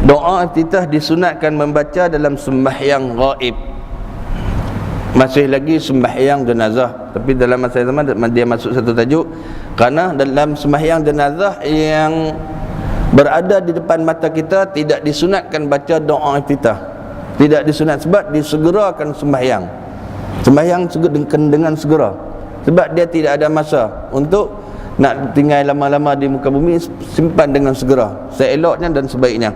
Doa iftitah disunatkan membaca dalam sembahyang ghaib. Masih lagi sembahyang jenazah, tapi dalam masa zaman dia masuk satu tajuk, kerana dalam sembahyang jenazah yang berada di depan mata kita tidak disunatkan baca doa iftitah. Tidak disunat sebab disegerakan sembahyang. Sembahyang dengan segera. Sebab dia tidak ada masa untuk nak tinggal lama-lama di muka bumi, simpan dengan segera, seeloknya dan sebaiknya.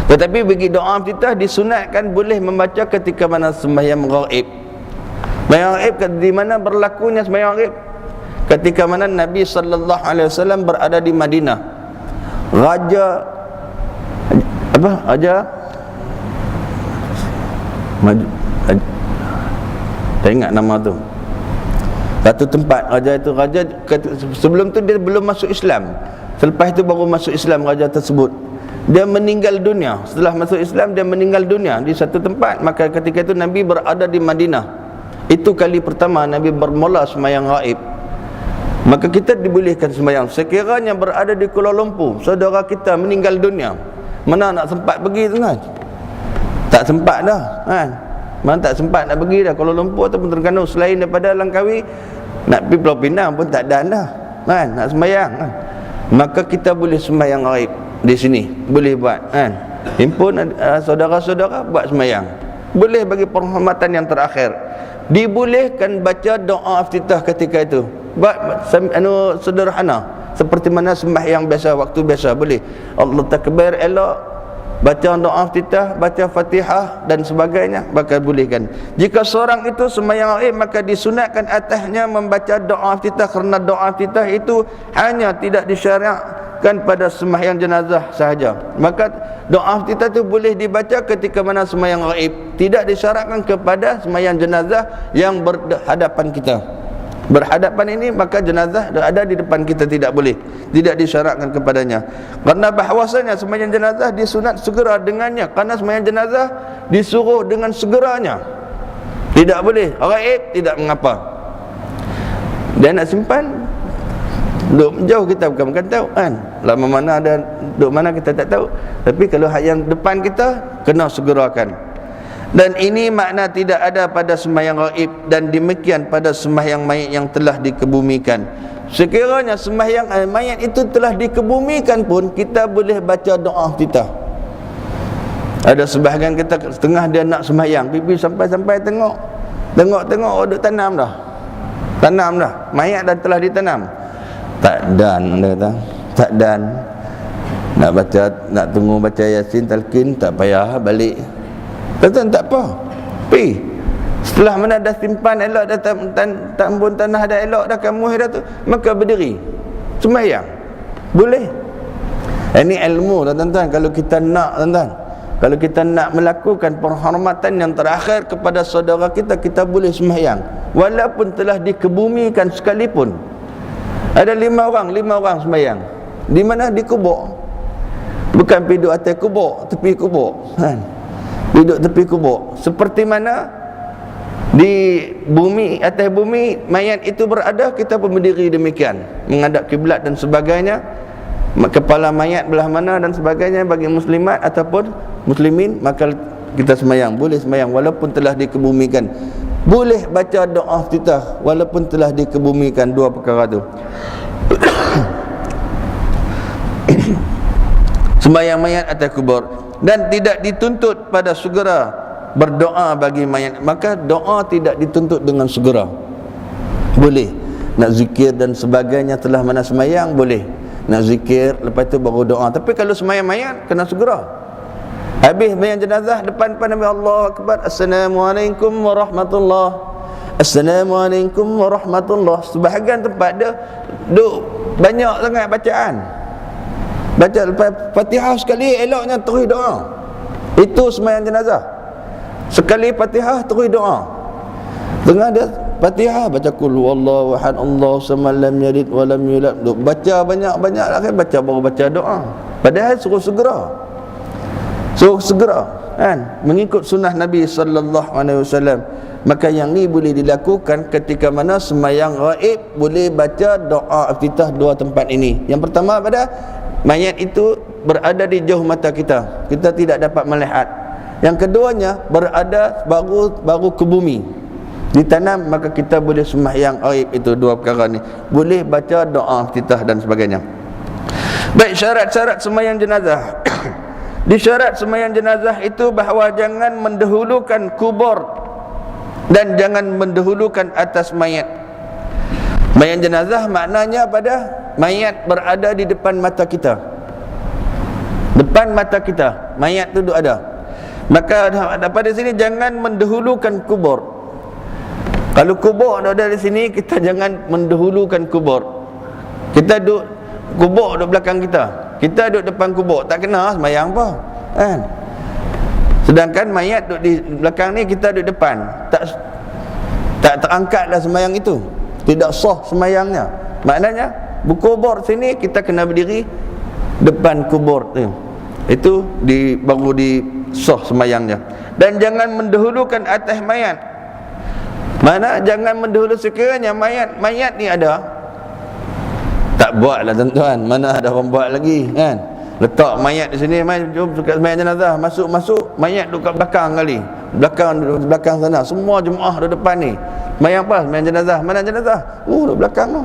Tetapi bagi doa iftitah disunatkan boleh membaca ketika mana sembahyang ghaib. Sembahyang ghaib di mana berlakunya sembahyang ghaib? Ketika mana Nabi sallallahu alaihi wasallam berada di Madinah. Tak ingat nama tu. Satu tempat raja sebelum tu dia belum masuk Islam. Selepas itu baru masuk Islam raja tersebut. Dia meninggal dunia. Setelah masuk Islam dia meninggal dunia di satu tempat. Maka ketika itu Nabi berada di Madinah. Itu kali pertama Nabi bermula sembahyang ghaib. Maka kita dibolehkan sembahyang. Sekiranya berada di Kuala Lumpur, saudara kita meninggal dunia, mana nak sempat pergi tu kan? Tak sempat dah kan? Mana tak sempat nak pergi dah Kuala Lumpur ataupun Terengganu. Selain daripada Langkawi, nak pergi Pulau Pinang pun tak ada dah kan? Nak sembahyang kan? Maka kita boleh sembahyang ghaib di sini. Boleh buat kan? Himpun saudara-saudara buat sembahyang. Boleh bagi penghormatan yang terakhir. Dibolehkan baca doa iftitah ketika itu. Buat sederhana seperti mana sembahyang biasa, waktu biasa boleh. Allah takbir elok, baca doa iftitah, baca Fatihah dan sebagainya, bakal bolehkan. Jika seorang itu sembahyang ghaib, maka disunatkan atasnya membaca doa iftitah, kerana doa iftitah itu hanya tidak disyariatkan pada sembahyang jenazah sahaja. Maka doa iftitah itu boleh dibaca ketika mana sembahyang ghaib, tidak disyaratkan kepada sembahyang jenazah yang berhadapan kita. Berhadapan ini maka jenazah ada di depan kita, tidak boleh, tidak disyaratkan kepadanya. Kerana bahawasanya sembahyang jenazah disunat segera dengannya, kerana sembahyang jenazah disuruh dengan segeranya. Tidak boleh ghaib, tidak mengapa. Dia nak simpan duduk jauh, kita bukan tahu kan, lama mana ada duduk mana kita tak tahu. Tapi kalau yang depan kita kena segerakan. Dan ini makna tidak ada pada sembahyang ghaib, dan demikian pada sembahyang mayat yang telah dikebumikan. Sekiranya sembahyang mayat itu telah dikebumikan pun, kita boleh baca doa iftitah. Ada sebahagian kita setengah dia nak sembahyang, pipi sampai tengok duduk tanam dah, mayat dah telah ditanam. Tak dan dia kata, tak dan nak baca, nak tunggu baca Yasin talqin, tak payah balik. Kata tak apa, pergi. Setelah mana dah simpan elok, dah tambun tanah dah elok, dah kamu dah tu, maka berdiri sembahyang. Boleh. Ini ilmu dah tuan-tuan. Kalau kita nak tuan-tuan, kalau kita nak melakukan penghormatan yang terakhir kepada saudara kita, kita boleh sembahyang walaupun telah dikebumikan sekalipun. Ada 5 orang sembahyang. Di mana? Di kubur. Bukan pergi duduk atas kubur, tepi kubur kan? Duduk tepi kubur. Seperti mana di bumi, atas bumi mayat itu berada, kita pun berdiri demikian, menghadap kiblat dan sebagainya. Kepala mayat belah mana dan sebagainya bagi muslimat ataupun muslimin, maka kita sembahyang. Boleh sembahyang walaupun telah dikebumikan. Boleh baca doa iftitah walaupun telah dikebumikan. Dua perkara tu. Sembahyang mayat atas kubur. Dan tidak dituntut pada segera berdoa bagi mayat. Maka doa tidak dituntut dengan segera. Boleh nak zikir dan sebagainya, telah mana sembahyang boleh nak zikir, lepas tu baru doa. Tapi kalau sembahyang mayat kena segera. Habis sembahyang jenazah, depan Nabi, Allahu Akbar, Assalamualaikum warahmatullahi, Assalamualaikum warahmatullahi. Sebahagian tempat dia duk banyak sangat bacaan. Baca lepas Fatihah sekali, eloknya terus doa. Itu sembahyang jenazah. Sekali Fatihah terus doa. Tengah dia Fatihah baca qul huwallahu ahad, Allahu samad, lam yalid wa lam yulad. Baca banyak-banyak lah kan, baru baca doa. Padahal suruh segera kan, mengikut sunnah Nabi sallallahu alaihi wasallam. Maka yang ni boleh dilakukan ketika mana sembahyang ghaib, boleh baca doa iftitah dua tempat ini. Yang pertama pada mayat itu berada di jauh mata kita, kita tidak dapat melihat. Yang keduanya berada baru ke bumi, ditanam, maka kita boleh sembahyang ghaib. Itu dua perkara ni, boleh baca doa iftitah dan sebagainya. Baik, syarat-syarat sembahyang jenazah. Di syarat sembahyang jenazah itu bahawa jangan mendahulukan kubur dan jangan mendahulukan atas mayat. Sembahyang jenazah maknanya pada mayat berada di depan mata kita, depan mata kita, mayat tu ada. Maka daripada sini jangan mendahulukan kubur. Kalau kubur ada di sini, kita jangan mendahulukan kubur. Kita duduk, kubur duduk belakang kita, kita duduk depan kubur, tak kena sembahyang apa kan? Sedangkan mayat duduk di belakang ni, kita duduk depan, tak terangkatlah sembahyang itu, tidak sah sembahyangnya. Maknanya berkubur sini, kita kena berdiri depan kubur tu, itu baru di sah sembahyangnya. Dan jangan mendahulukan atas mayat. Mana jangan mendahulu sekiranya mayat ni ada, tak buatlah tuan-tuan. Mana ada orang buat lagi kan? Letak mayat di sini, jom dekat sembahyang jenazah, masuk mayat duduk kat belakang kali, belakang sana, semua jemaah duduk depan ni. Sembahyang apa? Sembahyang jenazah. Mana jenazah? Duduk belakang tu.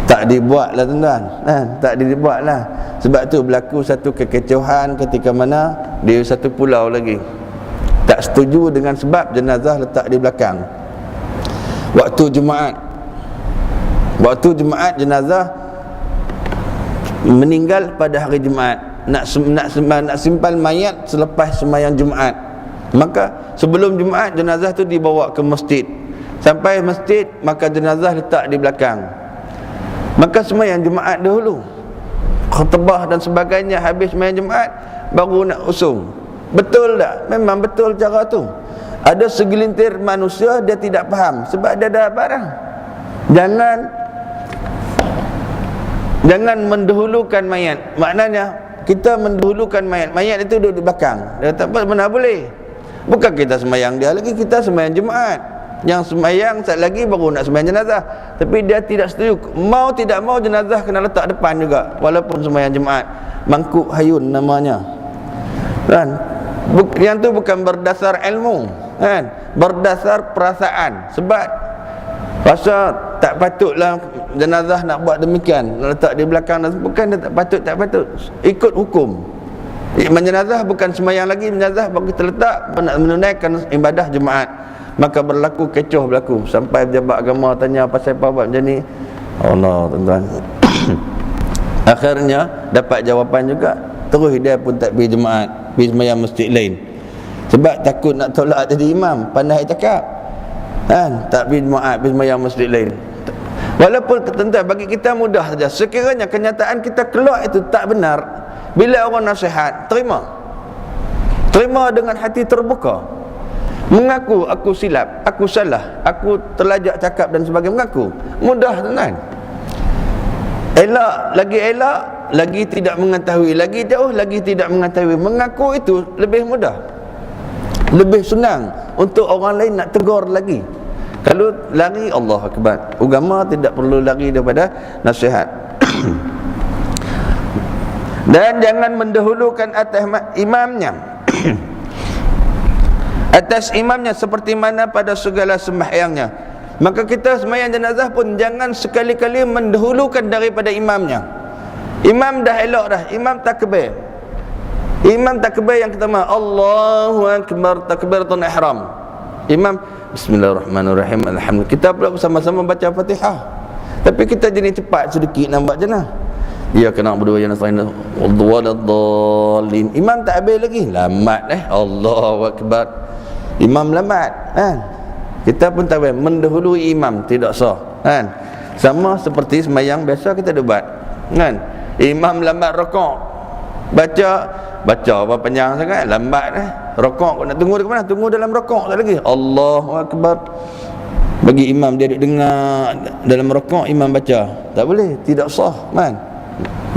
Tak dibuatlah tuan-tuan kan? Tak dibuatlah. Sebab tu berlaku satu kekecohan ketika mana di satu pulau lagi tak setuju dengan sebab jenazah letak di belakang. Waktu Jumaat jenazah meninggal pada hari Jumaat, nak simpan mayat selepas sembahyang Jumaat. Maka sebelum Jumaat jenazah tu dibawa ke masjid. Sampai masjid, maka jenazah letak di belakang. Maka sembahyang Jumaat dahulu, khutbah dan sebagainya, habis sembahyang Jumaat baru nak usung. Betul tak? Memang betul cara tu. Ada segelintir manusia dia tidak faham sebab dia ada barang. Jangan mendahulukan mayat. Maknanya kita mendahulukan mayat. Mayat itu duduk di belakang. Dia tak apa, mana boleh. Bukan kita sembahyang dia lagi, kita sembahyang Jumaat. Yang sembahyang saat lagi baru nak sembahyang jenazah. Tapi dia tidak setuju. Mau tidak mau jenazah kena letak depan juga, walaupun sembahyang Jumaat. Mangkuk hayun namanya kan? Yang tu bukan berdasar ilmu kan? Berdasar perasaan. Sebab rasa tak patutlah jenazah nak buat demikian, nak letak di belakang. Bukan dia tak patut, ikut hukum. Jenazah bukan sembahyang lagi, jenazah baru kita letak nak menunaikan ibadah Jumaat. Maka berlaku kecoh berlaku sampai pejabat agama tanya pasal apa buat macam ni. Allah tuan-tuan. Akhirnya dapat jawapan juga, terus dia pun tak pergi Jumaat, pergi sembahyang masjid lain. Sebab takut nak tolak jadi imam, pandai cakap kan? Tak pergi Jumaat, pergi sembahyang masjid lain. Walaupun tuan-tuan, bagi kita mudah saja. Sekiranya kenyataan kita keluar itu tak benar, bila orang nasihat, terima dengan hati terbuka. Mengaku aku silap, aku salah, aku terlajak cakap dan sebagainya. Mengaku mudah tuan-tuan. Elak, lagi tidak mengetahui, lagi jauh, lagi tidak mengetahui. Mengaku itu lebih mudah, lebih senang untuk orang lain nak tegur lagi. Kalau lari, Allah Akbar. Agama tidak perlu lari daripada nasihat. Dan jangan mendahulukan atas imamnya atas imamnya seperti mana pada segala sembahyangnya. Maka kita sembahyang jenazah pun jangan sekali-kali mendahulukan daripada imamnya. Imam dah elok dah, imam takbir yang pertama, Allahu Akbar, takbiratul ihram. Imam bismillahirrahmanirrahim, alhamdulillah. Kita pula bersama-sama baca Fatihah. Tapi kita jenis cepat sedikit nampak jenazah. Ya kena berdua yang nasta'in waladdallin. Imam tak habis lagi, lambat Allahu Akbar. Imam lambat kan? Kita pun tak boleh mendahului imam, tidak sah kan? Sama seperti sembahyang biasa kita buat kan? Imam lambat rakaat, baca apa panjang sangat, lambat rakaat kau nak tunggu dekat mana? Tunggu dalam rakaat tak lagi. Allahu Akbar. Bagi imam dia duduk dengar dalam rakaat imam baca, tak boleh, tidak sah kan?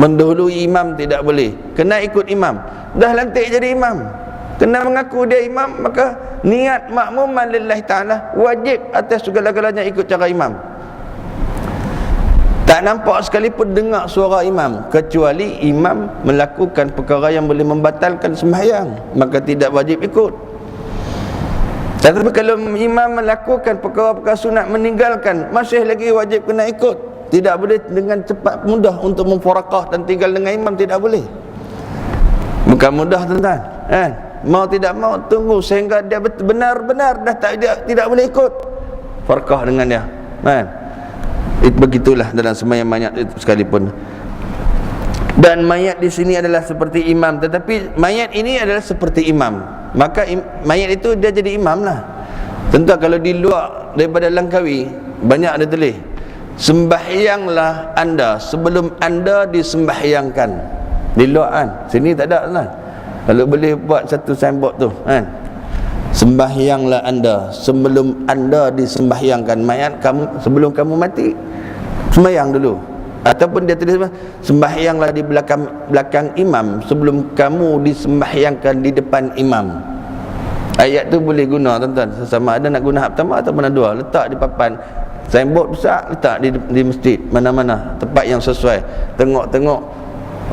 Mendahului imam tidak boleh, kena ikut imam. Dah lantik jadi imam, kena mengaku dia imam, maka niat makmuman lillahi ta'ala, wajib atas segala-galanya ikut cara imam. Tak nampak sekalipun dengar suara imam, kecuali imam melakukan perkara yang boleh membatalkan sembahyang, maka tidak wajib ikut. Tetapi kalau imam melakukan perkara-perkara sunat meninggalkan, masih lagi wajib kena ikut. Tidak boleh dengan cepat mudah untuk memfarakah dan tinggal dengan imam, tidak boleh. Bukan mudah tuan-tuan, kan? Mau tidak mau tunggu sehingga dia benar-benar dah tidak boleh ikut farakah dengan dia, kan? Begitulah dalam sembahyang mayat itu sekalipun. Dan mayat di sini adalah seperti imam, tetapi mayat ini adalah seperti imam, maka mayat itu dia jadi imam lah. Tentu kalau di luar daripada Langkawi banyak ada tulis, sembahyanglah anda sebelum anda disembahyangkan. Di luar kan, sini tak ada kan. Kalau boleh buat satu signboard tu kan, sembahyanglah anda sebelum anda disembahyangkan. Mayat kamu sebelum kamu mati sembahyang dulu. Ataupun dia tulis sembahyanglah di belakang imam sebelum kamu disembahyangkan di depan imam. Ayat tu boleh guna tuan-tuan, sama ada nak guna hak pertama atau mana dua. Letak di papan signboard besar, letak di masjid mana-mana tempat yang sesuai. Tengok-tengok,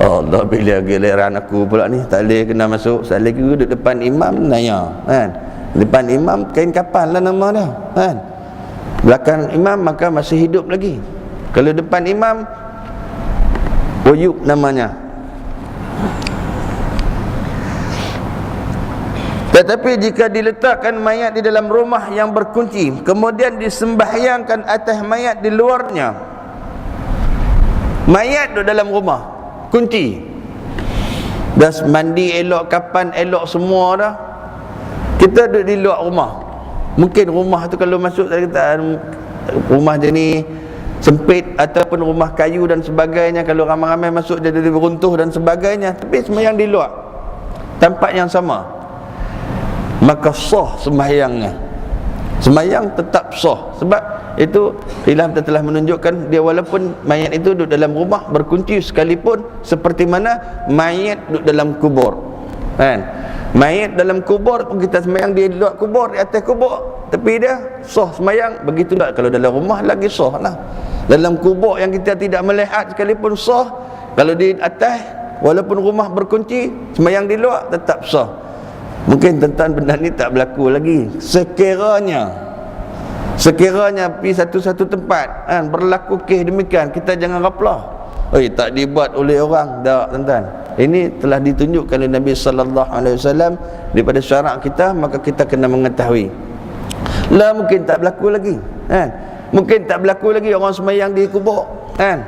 Allah, bila giliran aku pula ni tak boleh kena masuk, tak boleh duduk depan imam naya kan. Depan imam kain kapal lah nama dia kan. Belakang imam maka masih hidup lagi. Kalau depan imam Uyub namanya. Tetapi jika diletakkan mayat di dalam rumah yang berkunci, kemudian disembahyangkan atas mayat di luarnya, mayat duduk dalam rumah kunci, dah mandi elok, kapan elok semua dah, kita duduk di luar rumah. Mungkin rumah tu kalau masuk kita rumah jenis sempit ataupun rumah kayu dan sebagainya, kalau ramai-ramai masuk dia beruntuh dan sebagainya, tapi sembahyang di luar tempat yang sama, maka sah sembahyangnya. Sembahyang tetap sah. Sebab itu ilham telah menunjukkan dia walaupun mayat itu duduk dalam rumah berkunci sekalipun, seperti mana mayat duduk dalam kubur kan. Mayat dalam kubur pun kita sembahyang di luar kubur, di atas kubur, tapi dia sah sembahyang. Begitu tak kalau dalam rumah lagi sah lah. Dalam kubur yang kita tidak melihat sekalipun sah. Kalau di atas walaupun rumah berkunci, sembahyang di luar tetap sah. Mungkin tentang benda ni tak berlaku lagi. Sekiranya pergi satu-satu tempat kan, berlaku kes demikian, kita jangan raplah. Tak dibuat oleh orang dah tuan-tuan. Ini telah ditunjukkan oleh Nabi sallallahu alaihi wasallam daripada syarak kita, maka kita kena mengetahui. Lah mungkin tak berlaku lagi kan. Mungkin tak berlaku lagi orang sembahyang di kubur kan.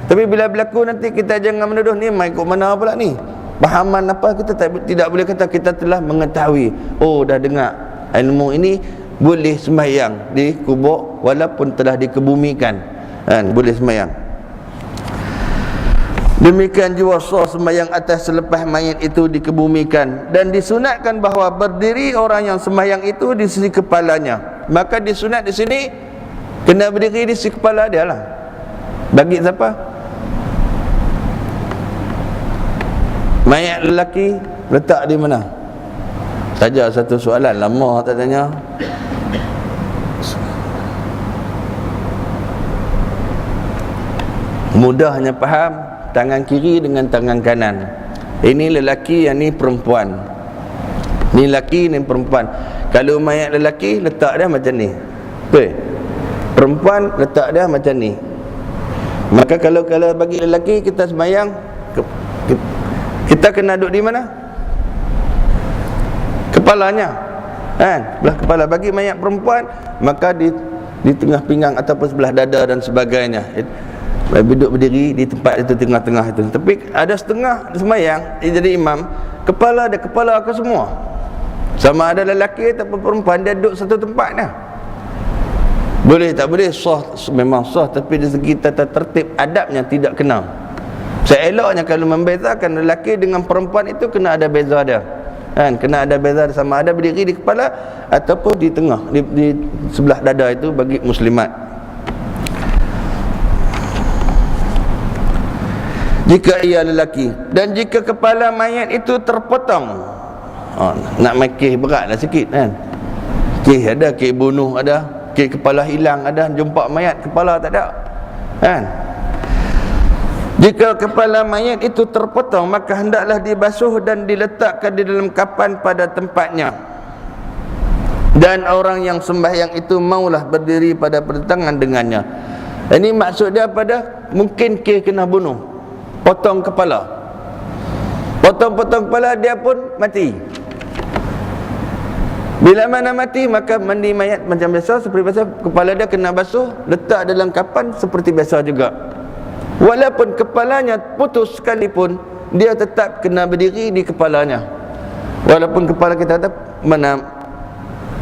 Tapi bila berlaku nanti kita jangan menuduh ni mai ikut mana pula ni. Pahaman apa kita tidak boleh kata kita telah mengetahui. Oh dah dengar ilmu ini boleh sembahyang di kubur walaupun telah dikebumikan kan, boleh sembahyang. Demikian juga sah sembahyang atas selepas mayat itu dikebumikan, dan disunatkan bahawa berdiri orang yang sembahyang itu di sisi kepalanya. Maka disunat di sini kena berdiri di sisi kepala dia lah. Bagi siapa? Mayat lelaki letak di mana? Saja satu soalan lama tak tanya. Mudahnya faham, tangan kiri dengan tangan kanan. Ini lelaki, yang ni perempuan. Ni lelaki, ni perempuan. Kalau mayat lelaki letak dia macam ni. Betul? Perempuan letak dia macam ni. Maka kalau bagi lelaki kita sembahyang, kita kena duduk di mana? Kepalanya kan? Belah kepala. Bagi mayat perempuan maka di tengah pinggang ataupun sebelah dada dan sebagainya. Duduk berdiri di tempat itu, tengah-tengah itu. Tapi ada setengah sembahyang dia jadi imam, kepala dia kepala ke semua. Sama ada lelaki ataupun perempuan, dia duduk satu tempat dah. Boleh tak boleh? Sah, memang sah, tapi dari segi tata tertib adabnya tidak kena. Seeloknya kalau membezakan lelaki dengan perempuan itu kena ada beza dia kan, kena ada beza, sama ada berdiri di kepala ataupun di tengah, di sebelah dada itu bagi muslimat. Jika ia lelaki, dan jika kepala mayat itu terpotong, nak main berat lah sikit kan. Kes ada, kes bunuh ada, kes kepala hilang ada, jumpa mayat kepala tak ada kan. Jika kepala mayat itu terpotong, maka hendaklah dibasuh dan diletakkan di dalam kapan pada tempatnya. Dan orang yang sembahyang itu maulah berdiri pada pertentangan dengannya. Ini maksud dia pada mungkin kena bunuh, potong kepala. Potong-potong kepala dia pun mati. Bila mana mati, maka mandi mayat macam biasa, seperti biasa. Kepala dia kena basuh, letak dalam kapan seperti biasa juga. Walaupun kepalanya putus sekalipun, dia tetap kena berdiri di kepalanya. Walaupun kepala kita tetap mana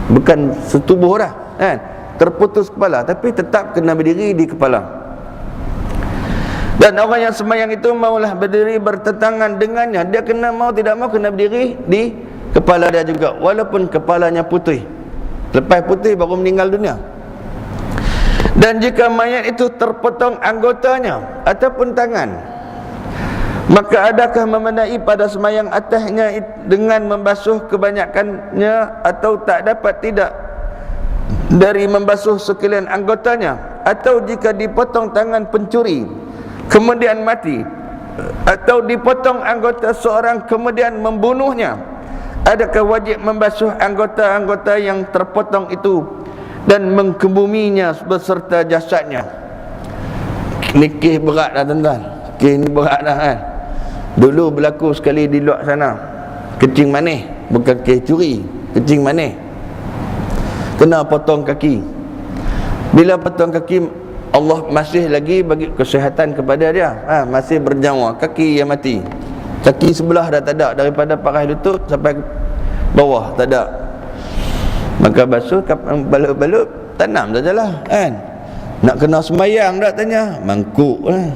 bukan setubuh dah, kan? Terputus kepala, tapi tetap kena berdiri di kepala. Dan orang yang sembahyang itu maulah berdiri bertentangan dengannya. Dia kena mau tidak mau kena berdiri di kepala dia juga, walaupun kepalanya putih. Lepas putih baru meninggal dunia. Dan jika mayat itu terpotong anggotanya ataupun tangan, maka adakah memenai pada sembahyang atasnya dengan membasuh kebanyakannya, atau tak dapat tidak dari membasuh sekalian anggotanya? Atau jika dipotong tangan pencuri kemudian mati, atau dipotong anggota seorang kemudian membunuhnya, adakah wajib membasuh anggota-anggota yang terpotong itu dan mengkebuminya beserta jasadnya? Ni kes berat dah tuan-tuan. Kes ni berat dah kan. Dulu berlaku sekali di luar sana, kecing manis, bukan kes curi, kecing manis, kena potong kaki. Bila potong kaki, Allah masih lagi bagi kesihatan kepada dia, masih bernyawa, kaki yang mati. Kaki sebelah dah tak ada, daripada paras lutut sampai bawah tak ada. Maka basuh balut-balut, tanam sajalah kan. Nak kena sembahyang tak tanya, mangkuk lah.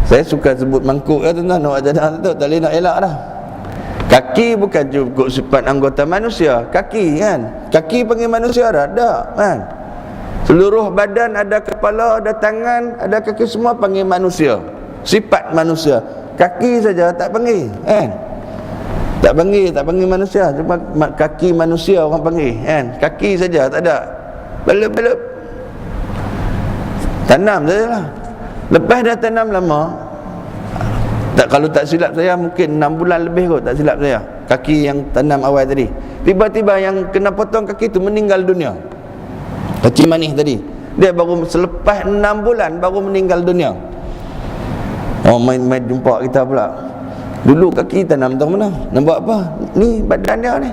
Saya suka sebut mangkuk ya tuan-tuan, nak jadah tu tak boleh nak elak dah. Kaki bukan cukup sifat anggota manusia, kaki kan. Kaki panggil manusia dah, tak kan. Seluruh badan, ada kepala, ada tangan, ada kaki, semua panggil manusia, sifat manusia. Kaki saja tak panggil kan. Tak panggil manusia, cuma kaki manusia orang panggil kan. Kaki saja tak ada. Balut-balut, tanam sajalah. Lepas dah tanam lama, kalau tak silap saya mungkin 6 bulan lebih kot, tak silap saya, kaki yang tanam awal tadi, tiba-tiba yang kena potong kaki tu meninggal dunia. Kecil manis tadi, dia baru selepas 6 bulan baru meninggal dunia. Oh, main-main jumpa kita pula. Dulu kaki tanam tahu mana? Nampak apa? Ni badan dia ni.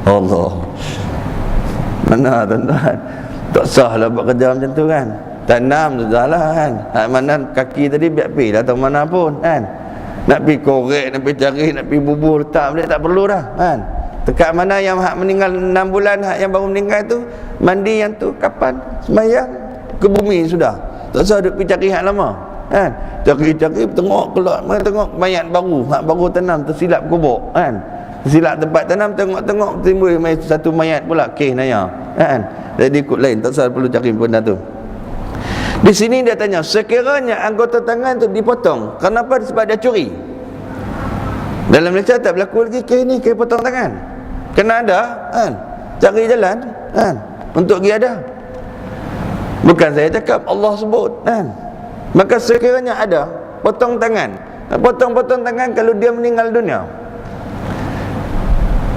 Allah. Mana tuan-tuan? Tak sah lah buat kerja macam tu kan. Tanam sudahlah kan. Mana kaki tadi biar pergi lah tahu mana pun kan. Nak pergi korek, nak pergi cari, nak pergi bubur, letak balik tak perlu dah kan. Dekat mana yang hak meninggal 6 bulan, hak yang baru meninggal tu mandi yang tu kapan? Sembahyang ke bumi sudah. Tak usah duk pergi cari hak lama kan. Cari-cari tengok keluar, mana tengok mayat baru, hak baru tanam tersilap kubur kan. Tersilap tempat tanam, tengok-tengok timbul satu mayat pula, kes naya kan. Jadi ikut lain, tak usah perlu cari benda tu. Di sini dia tanya, sekiranya anggota tangan tu dipotong, kenapa? Sebab dia curi. Dalam Malaysia tak berlaku lagi kes ni, kes potong tangan. Kena ada kan, cari jalan kan untuk pergi ada. Bukan saya cakap, Allah sebut kan. Maka sekiranya ada potong tangan, potong-potong tangan kalau dia meninggal dunia,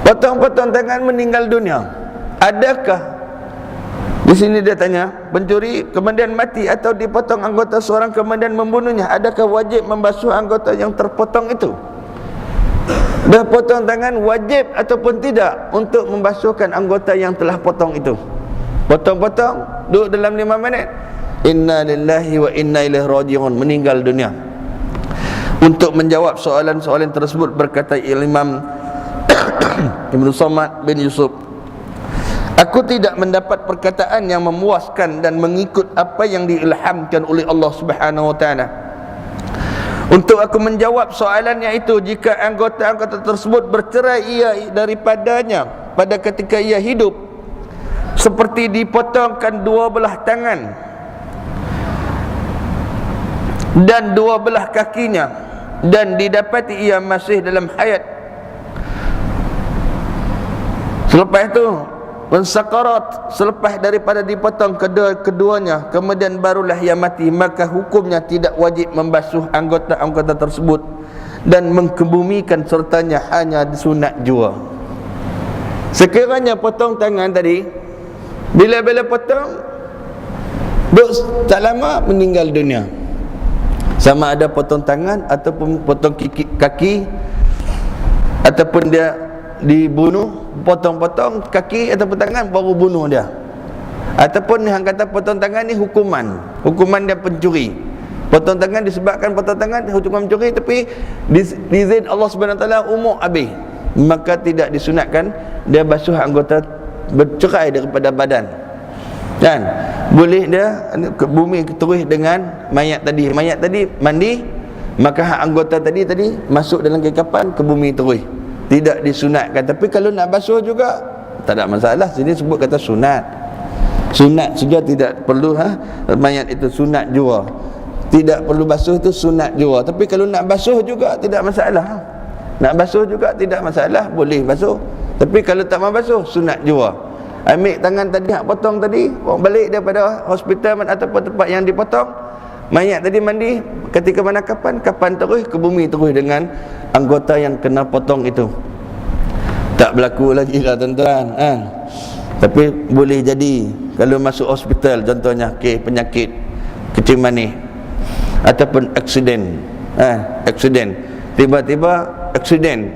potong-potong tangan meninggal dunia, adakah, di sini dia tanya, pencuri kemudian mati atau dipotong anggota seorang kemudian membunuhnya, adakah wajib membasuh anggota yang terpotong itu? Dah potong tangan, wajib ataupun tidak untuk membasuhkan anggota yang telah potong itu? Potong-potong, duduk dalam 5 minit, inna lillahi wa inna ilaihi raji'un, meninggal dunia. Untuk menjawab soalan-soalan tersebut berkata Imam Ibn Samad bin Yusuf, aku tidak mendapat perkataan yang memuaskan dan mengikut apa yang diilhamkan oleh Allah Subhanahu wa taala. Untuk aku menjawab soalannya itu, jika anggota-anggota tersebut bercerai ia daripadanya pada ketika ia hidup, seperti dipotongkan 2 belah tangan dan 2 belah kakinya, dan didapati ia masih dalam hayat. Selepas itu Sakarat, selepas daripada dipotong keduanya, kemudian barulah ia mati, maka hukumnya tidak wajib membasuh anggota-anggota tersebut dan mengkebumikan sertanya, hanya sunat jua. Sekiranya potong tangan tadi, bila potong tak lama meninggal dunia, sama ada potong tangan ataupun potong kaki, ataupun dia dibunuh, potong-potong kaki ataupun tangan baru bunuh dia, ataupun yang kata potong tangan ni hukuman dia pencuri. Potong tangan disebabkan potong tangan hukuman mencuri, tapi diizin Allah Subhanahu Wa Taala umur habis, maka tidak disunatkan dia basuh anggota bercerai daripada badan, kan? Boleh dia ke bumi terus dengan mayat tadi mandi, maka anggota tadi masuk dalam kekapan ke bumi terus, tidak disunatkan. Tapi kalau nak basuh juga tak ada masalah. Sini sebut kata sunat saja, tidak perlu mayat itu sunat jua, tidak perlu basuh, itu sunat jua. Tapi kalau nak basuh juga tidak masalah, nak basuh juga tidak masalah, boleh basuh. Tapi kalau tak mau basuh, sunat jua. Ambil tangan tadi hak potong tadi, bawa balik daripada hospital ataupun tempat yang dipotong, mayat tadi mandi, ketika mana kapan terus ke bumi terus dengan anggota yang kena potong itu. Tak berlaku lagi lah tuan-tuan, Tapi boleh jadi kalau masuk hospital, contohnya penyakit kecil manis ataupun aksiden, tiba-tiba aksiden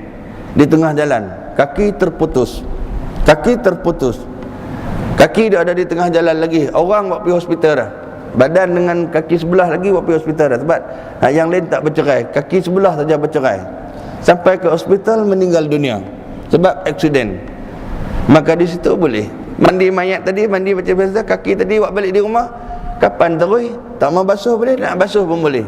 di tengah jalan, kaki terputus, kaki dia ada di tengah jalan lagi, orang bawa pergi hospital dah, badan dengan kaki sebelah lagi bawa pergi hospital dah, sebab yang lain tak bercerai, kaki sebelah saja bercerai, sampai ke hospital meninggal dunia sebab aksiden. Maka di situ boleh mandi mayat tadi, mandi macam biasa, kaki tadi bawa balik di rumah, kapan terus tak mau basuh boleh, nak basuh pun boleh.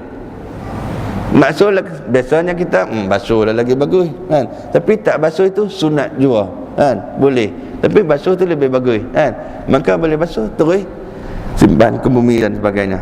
Basuh biasanya kita basuh lah lagi bagus, kan? Tapi tak basuh itu sunat jua, kan? Boleh, tapi basuh tu lebih bagus, kan? Maka boleh basuh terus simpan ke bumi dan sebagainya.